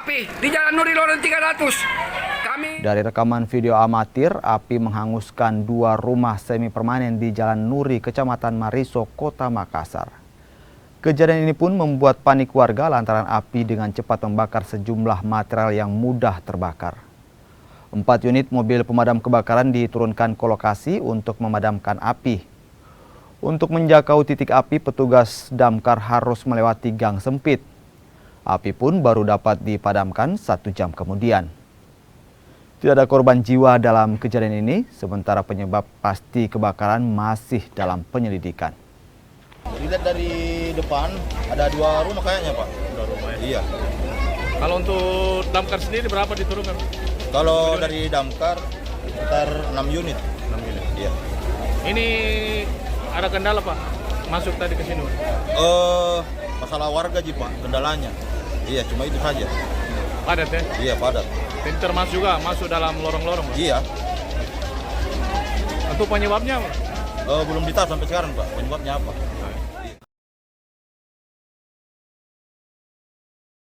api di Jalan Nuri Lorong 300. Dari rekaman video amatir, api menghanguskan 2 rumah semi permanen di Jalan Nuri, Kecamatan Mariso, Kota Makassar. Kejadian ini pun membuat panik warga lantaran api dengan cepat membakar sejumlah material yang mudah terbakar. 4 unit mobil pemadam kebakaran diturunkan ke lokasi untuk memadamkan api. Untuk menjangkau titik api, petugas damkar harus melewati gang sempit. Api pun baru dapat dipadamkan 1 jam kemudian. Tidak ada korban jiwa dalam kejadian ini, sementara penyebab pasti kebakaran masih dalam penyelidikan. Dilihat dari depan, ada 2 rumah kayaknya, Pak. 2 rumah ya? Iya. Kalau untuk damkar sendiri berapa diturunkan? Kalau dari damkar, sekitar 6 unit. 6 unit. Iya. Ini ada kendala, Pak, masuk tadi ke sini? Masalah warga, Pak, kendalanya. Iya, cuma itu saja. Padat ya? Iya, padat. Dan termasuk juga masuk dalam lorong-lorong, Pak? Iya. Untuk penyebabnya, Pak? Belum ditahu sampai sekarang, Pak, penyebabnya apa.